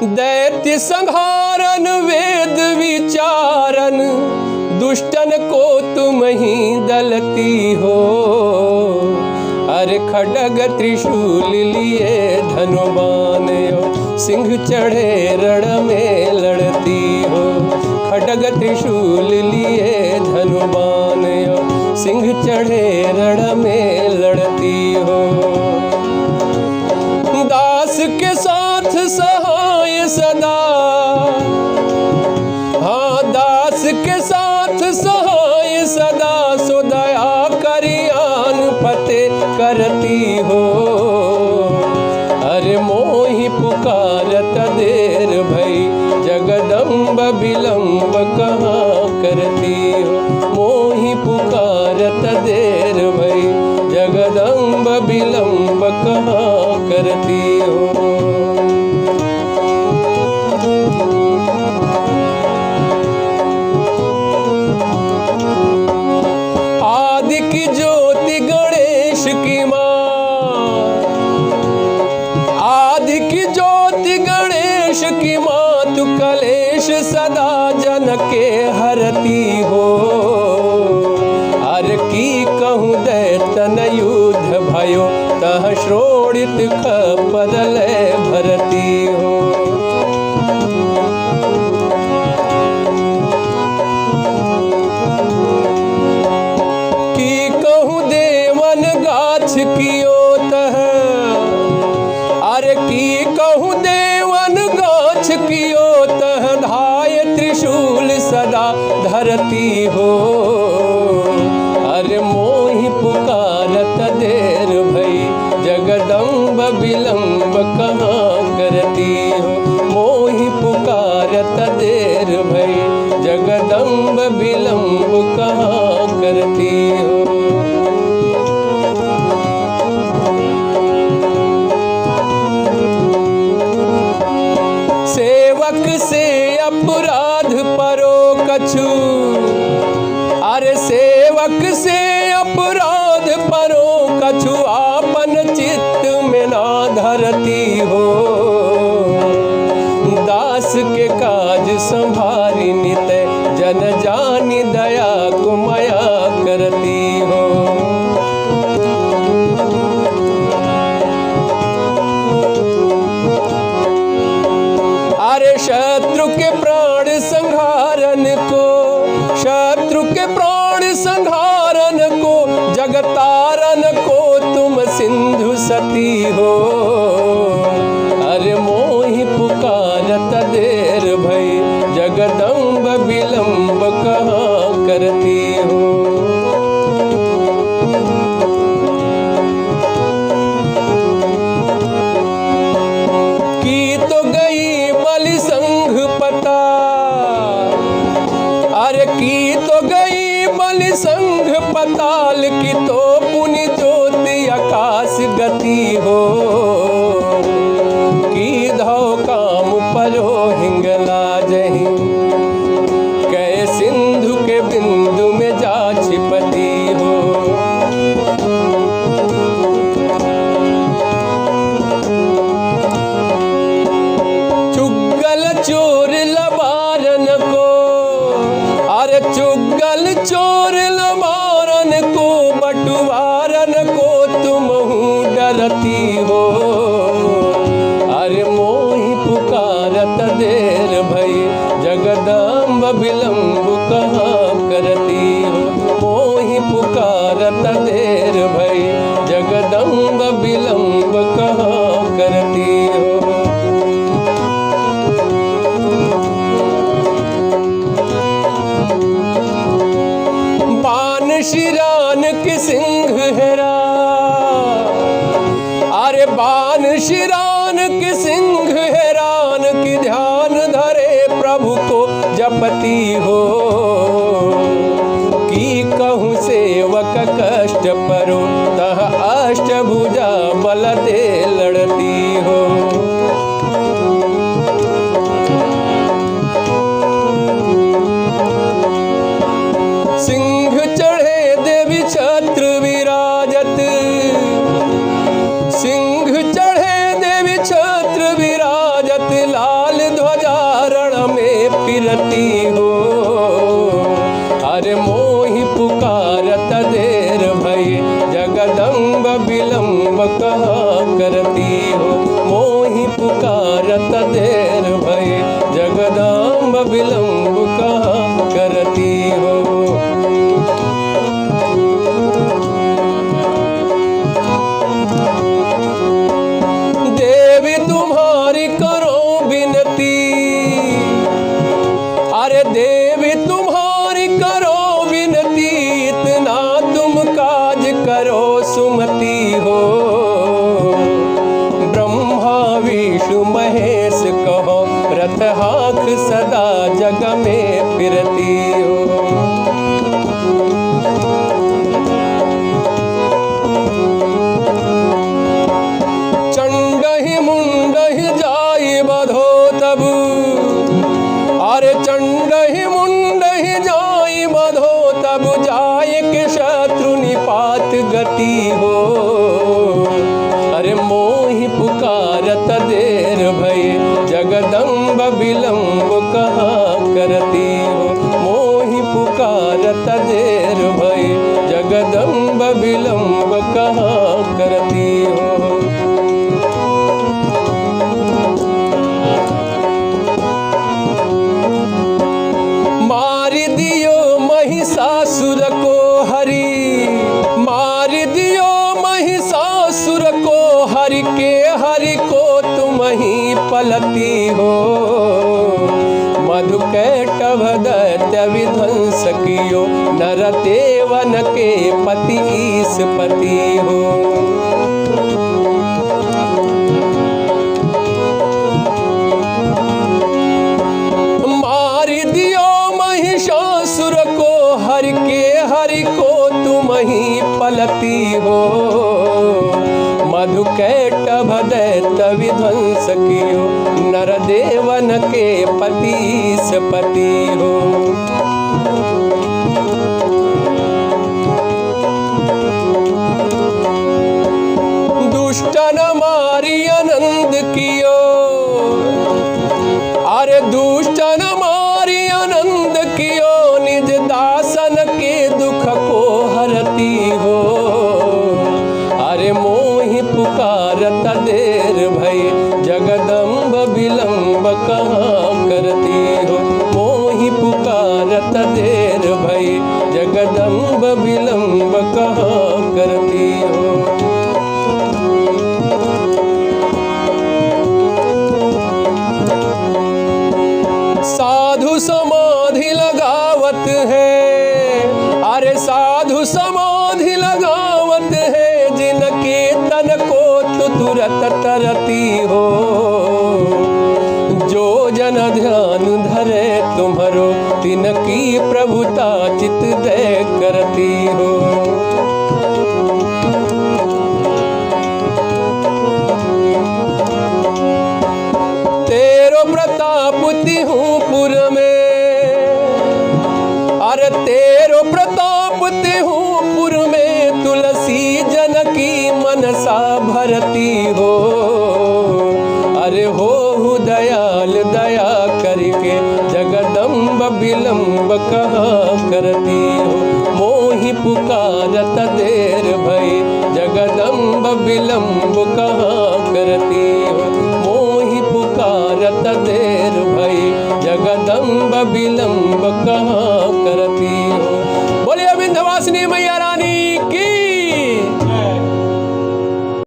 दैत्य संहारन वेद विचारन, दुष्टन को तुम ही दलती हो। अरे खड्ग त्रिशूल लिए धनुबान, सिंह चढ़े रण में लड़ती हो। खड्ग त्रिशूल लिए धनुबान, सिंह चढ़े रण में लड़ती हो। दास के साथ सहाय सदा, हाँ दास के साथ सहाय सदा, सो दया करियान फतेह करती हो। अरे मोहि पुकारत देर भई, जगदम्ब विलंब कहाँ करती हो। मोहि पुकारत देर भई, जगदम्ब विलंब कहाँ करती हो। आदि की ज्योति गणेश की माँ, आदि की ज्योति गणेश की माँ, तू कलेश सदा जन के हरती हो। अर की कहूँ दैतन युद्ध भयो, तह श्रोणित खपरल भरती हो। की कहूँ देवन गाछ कियो तह, अरे की कहूँ देवन गाछ कियो तह, धाय त्रिशूल सदा धरती हो। अरे मोहि पुकारत देर भई, जगदम्ब विलंब कहाँ करती हो। मोहि पुकारत देर भई, जगदम्ब विलंब कहाँ करती हो। सेवक से अपराध परो कछु, अरे सेवक से अपराध परो कछु, आपन चित्त में ना धरती हो। दास के काज संभारी नित, जन जानी दया को माया करती हो। अरे शत्रु के प्राण संहारन को, शत्रु के प्राण संहारन को, जगतारन को तुम सिंधु सती हो। अरे मोहि पुकारत देर भई, जगदम्ब विलंब कहाँ करती हो। की तो गई बलि संघ पता, अरे की तो गई बलि संघ पताल, की तो पुनि ज्योति आकाश गति हो। की धौ काम परो हिंगला जही, कै सिंधु के बिंदु में जा छिपती हो। चुगल चोर लबारन को, अरे चुगल चोर लबारन को, बटुवारन को तुम डरती हो। अरे मोहि पुकारत देर भई, जगदम्ब विलंब कहाँ करती हो। मोहि पुकारत देर भई, जगदम्ब विलंब कहाँ करती हो। बान शिरान की सिंह हेरा, अरे बान शिरान की सिंह हैरान, की ध्यान धरे प्रभु को जपती हो। करती हो। अरे मोहि पुकारत देर भई जगदम्ब विलम्ब कहाँ करती हो। मोहि पुकारत देर भई जगदम्ब विलम्ब कहाँ करती हो। देवी तुम्हारी करो विनती, अरे देवी तुम्हारी करो विनती, इतना तुम काज करो सुमति हो। ब्रह्मा विष्णु महेश कहो रथ हाथ सदा जग में फिरती हो। चंडहि मुंडहि जाई बधो तब, अरे चंडहि मुंडहि जाई बधो तब, जाय के शत्रु निपात गति हो। अरे मोहि पुकारत देर भई जगदम्ब विलम्ब कहाँ करती हो। मोहि पुकारत देर भई जगदम्ब विलम्ब कहाँ करती हो। मार दियो महिषासुर को हरि, मार दियो महिषासुर को हरि के हरि को तुम ही पलती हो। मधुकैटभ दैत्य विध्वंस कियो, नरदेवन के पति ईशपति हो। मार दियो महिषासुर को हरि के हरि को तुम ही पलती हो। मधुकैटभ दैत्य विध्वंस कियो, नरदेवन के पति ईशपति हो। दुष्टन मारी आनंद कियो, अरे दुष्टन मारी आनंद कियो, निज दासन के दुख को हरती हो। अरे मोहि पुकारत देर भई जगदम्ब विलम्ब कहाँ करती हो। मोहि पुकारत देर भई जगदम्ब विलम्ब कहाँ करती हो। साधु समाधि लगावत है, अरे साधु समाधि लगावत है, जिनके तन को तु तुरत तरती हो। जो जन ध्यान धरे तुम्हारो, तिनकी प्रभुता चित दय करती हो। तेरो प्रताप तिहूं पुर में, अरे तेरो प्रताप तिहूं पुर में, तुलसी जनकी मनसा भरती हो। अरे हो दयाल दया करके जगदम्ब विलम्ब कहाँ करती हो। मोहि पुकारत देर भई जगदम्ब विलम्ब कहाँ करती हो। मोहि पुकारत देर भई